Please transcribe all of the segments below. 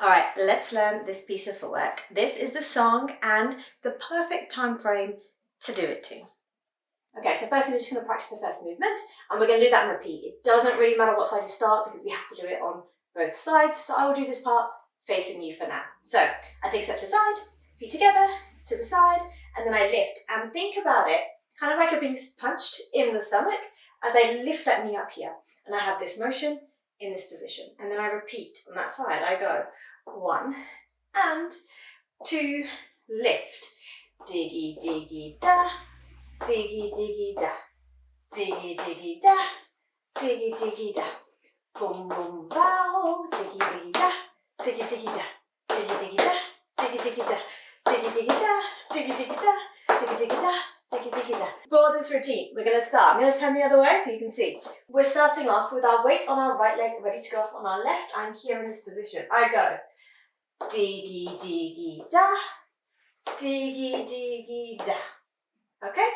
All right, let's learn this piece of footwork. This is the song and the perfect time frame to do it to. Okay, so first we're just going to practice the first movement, and we're going to do that and repeat. It doesn't really matter what side you start because we have to do it on both sides. So I will do this part facing you for now. So I take a step to the side, feet together, to the side, and then I lift. And think about it, kind of like you're being punched in the stomach as I lift that knee up here. And I have this motion in this position. And then I repeat on that side. I go 1 and 2, lift. Diggy, diggy, da. Diggy, diggy, da. Diggy, diggy, da. Diggy, diggy, da. Boom, boom, bow. Diggy, diggy, da. Diggy, diggy, da. Diggy, diggy, da. Diggy, diggy, da. Diggy, diggy, da. Diggy, diggy, da. Diggy, diggy, da. Diggy, diggy, da. For this routine, we're going to start. I'm going to turn the other way so you can see. We're starting off with our weight on our right leg, ready to go off on our left. I'm here in this position. I go diggy, diggy, da. Diggy, diggy, da. Okay?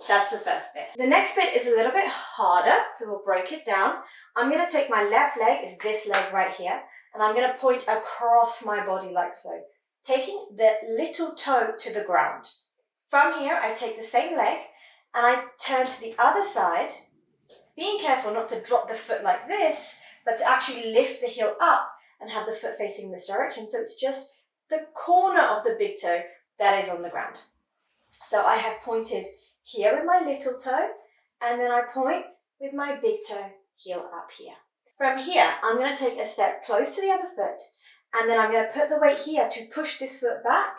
That's the first bit. The next bit is a little bit harder, so we'll break it down. I'm going to take my left leg, is this leg right here, and I'm going to point across my body like so, taking the little toe to the ground. From here, I take the same leg and I turn to the other side, being careful not to drop the foot like this, but to actually lift the heel up and have the foot facing this direction. So it's just the corner of the big toe that is on the ground. So I have pointed here with my little toe, and then I point with my big toe, heel up here. From here, I'm going to take a step close to the other foot, and then I'm going to put the weight here to push this foot back,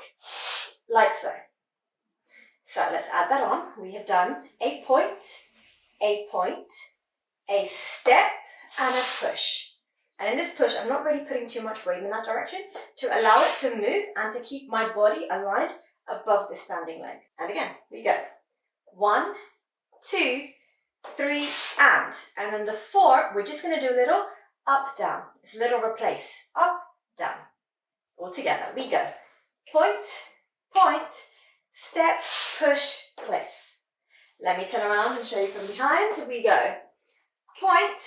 like so. So let's add that on. We have done a point, a step, and a push. And in this push, I'm not really putting too much weight in that direction to allow it to move and to keep my body aligned above the standing leg. And again, we go. 1, 2, 3, and then the 4, we're just going to do a little up, down. It's a little replace. Up, down. All together. We go. Point, point, step, push, place. Let me turn around and show you from behind. We go. Point,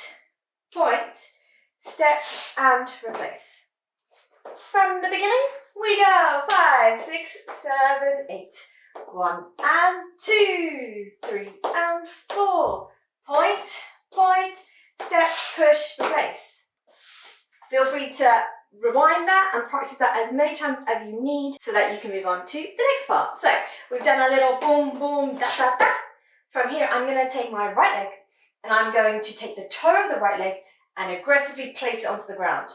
point, step, and replace. From the beginning, we go. 5, 6, 7, 8. 1 and 2, 3 and 4. Point, point, step, push, replace. Feel free to rewind that and practice that as many times as you need so that you can move on to the next part. So we've done a little boom, boom, da, da, da. From here, I'm going to take my right leg and I'm going to take the toe of the right leg and aggressively place it onto the ground.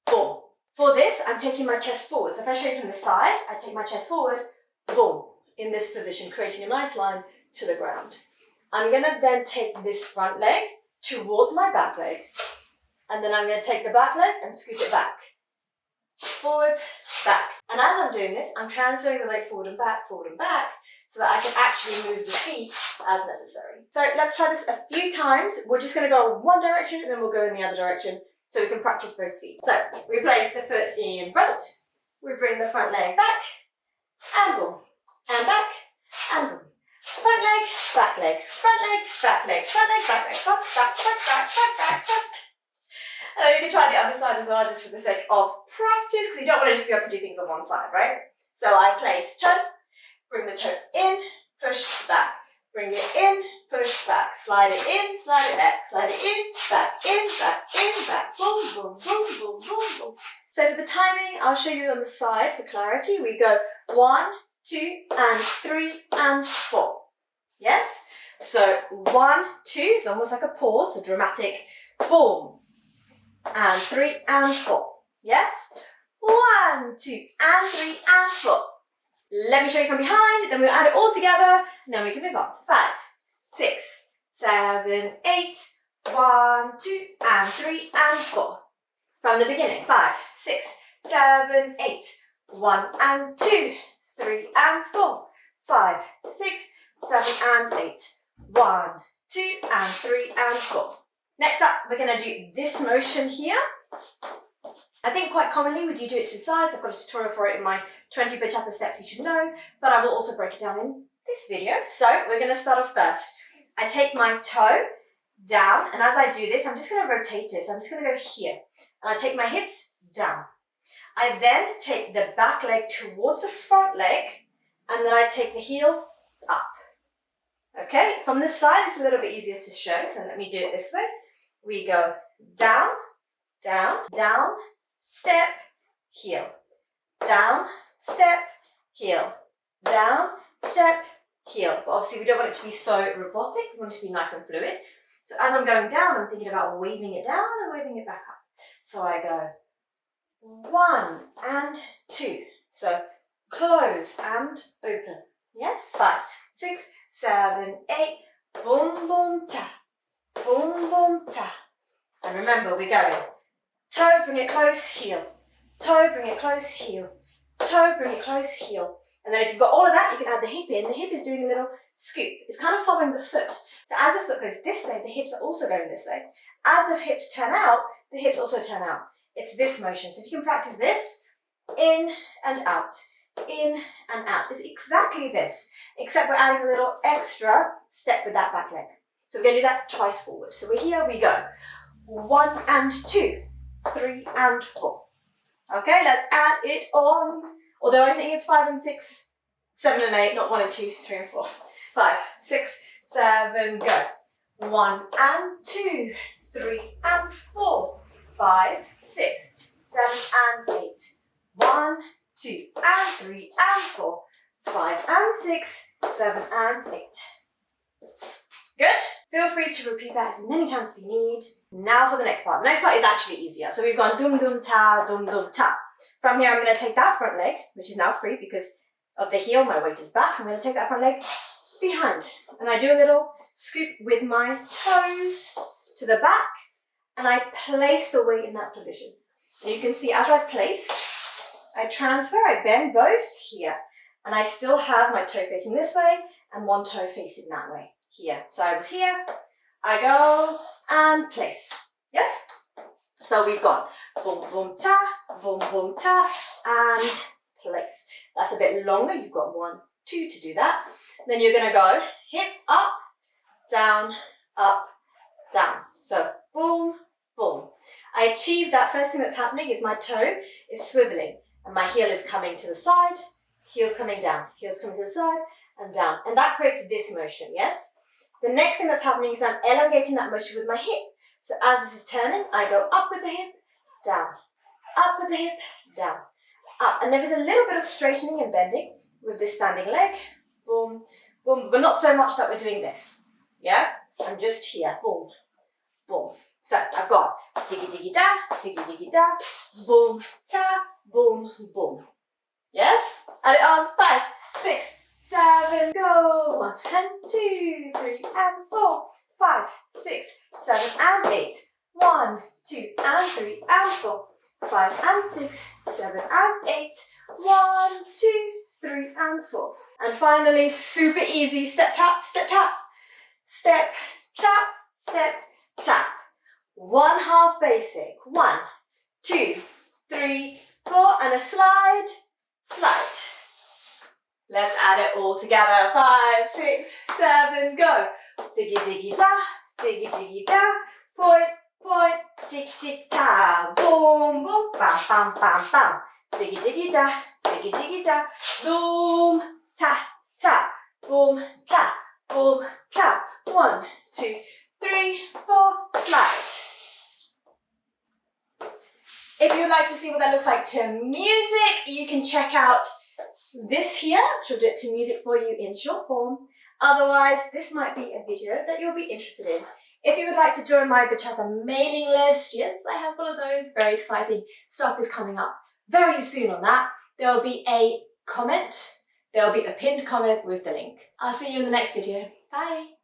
Boom. For this, I'm taking my chest forward. So if I show you from the side, I take my chest forward, boom, in this position, creating a nice line to the ground. I'm going to then take this front leg towards my back leg, and then I'm going to take the back leg and scoot it back. Forwards, back. And as I'm doing this, I'm transferring the weight forward and back, so that I can actually move the feet as necessary. So let's try this a few times. We're just going to go one direction and then we'll go in the other direction so we can practice both feet. So we place the foot in front, we bring the front leg back, and boom, and back, and boom. Front leg, back leg, front leg, back leg, front leg, back leg, front, back, front, back, front, back, front. And then you can try the other side as well, just for the sake of practice, because you don't want to just be able to do things on one side, right? So I place toe, bring the toe in, push back, bring it in, push back, slide it in, slide it back, slide it in, back, boom, boom, boom, boom, boom, boom. So for the timing, I'll show you on the side for clarity. We go 1, 2, and 3, and 4. Yes? So 1, 2 is almost like a pause, so dramatic, boom. And 3 and 4. Yes? 1, 2, and 3 and 4. Let me show you from behind, then we'll add it all together, and then we can move on. 5, 6, 7, 8. 1, 2, and 3 and 4. From the beginning. 5, 6, 7, 8. 1 and 2. 3 and 4. 5, 6, 7, and 8. 1, 2, and 3 and 4. Next up, we're going to do this motion here. I think quite commonly we do it to the sides. I've got a tutorial for it in my 20 bachata steps you should know, but I will also break it down in this video. So we're going to start off first. I take my toe down, and as I do this, I'm just going to rotate it. So I'm just going to go here, and I take my hips down. I then take the back leg towards the front leg, and then I take the heel up. Okay, from this side it's a little bit easier to show, so let me do it this way. We go down, down, down, step, heel, down, step, heel, down, step, heel. But obviously we don't want it to be so robotic, we want it to be nice and fluid. So as I'm going down, I'm thinking about waving it down and waving it back up. So I go 1 and 2. So close and open. Yes, 5, 6, 7, 8. Boom, boom, ta. Boom, boom, ta. And remember, we're going toe, bring it close, heel. Toe, bring it close, heel. Toe, bring it close, heel. And then if you've got all of that, you can add the hip in. The hip is doing a little scoop. It's kind of following the foot. So as the foot goes this way, the hips are also going this way. As the hips turn out, the hips also turn out. It's this motion. So if you can practice this, in and out, in and out. It's exactly this, except we're adding a little extra step with that back leg. So we're going to do that twice forward. So we're here, we go. 1 and 2, 3 and 4. Okay, let's add it on. Although I think it's 5 and 6, 7 and 8, not 1 and 2, 3 and 4. 5, 6, 7, go. 1 and 2, 3 and 4, 5, 6, 7 and 8. 1, 2 and 3 and 4, 5 and 6, 7 and 8. Good? Feel free to repeat that as many times as you need. Now for the next part. The next part is actually easier. So we've gone dum dum ta, dum dum ta. From here, I'm going to take that front leg, which is now free because of the heel, my weight is back. I'm going to take that front leg behind. And I do a little scoop with my toes to the back, and I place the weight in that position. And you can see as I place, I transfer, I bend both here. And I still have my toe facing this way and one toe facing that way. Here. So I was here, I go and place. Yes? So we've gone boom, boom, ta, and place. That's a bit longer. You've got 1, 2 to do that. Then you're going to go hip up, down, up, down. So boom, boom. I achieve that. First thing that's happening is my toe is swiveling and my heel is coming to the side, heel's coming down, heel's coming to the side and down. And that creates this motion, yes? The next thing that's happening is I'm elongating that motion with my hip. So as this is turning, I go up with the hip, down, up with the hip, down, up. And there is a little bit of straightening and bending with this standing leg. Boom, boom, but not so much that we're doing this. Yeah? I'm just here. Boom, boom. So I've got diggy diggy da, boom, ta, boom, boom. Yes? Add it on. 5, 6, 7, go. 1 and 2, 3 and 4, 5, 6, 7 and 8. 1, 2 and 3 and 4, 5 and 6, 7 and 8. 1, 2, 3 and 4. And finally, super easy, step tap, step tap, step tap, step tap. 1 half basic. 1, 2, 3, 4, and a slide, slide. Let's add it all together. 5, 6, 7, go. Diggy diggy da, point, point, tick tick ta, boom, boom, bam, bam, bam, bam. Diggy diggy da, boom, ta, ta, boom, ta, boom, ta. 1, 2, 3, 4, slide. If you'd like to see what that looks like to music, you can check out this here. She'll do it to music for you in short form. Otherwise, this might be a video that you'll be interested in. If you would like to join my Bachata mailing list, yes, I have one of those. Very exciting stuff is coming up very soon on that. There will be a comment. There will be a pinned comment with the link. I'll see you in the next video. Bye.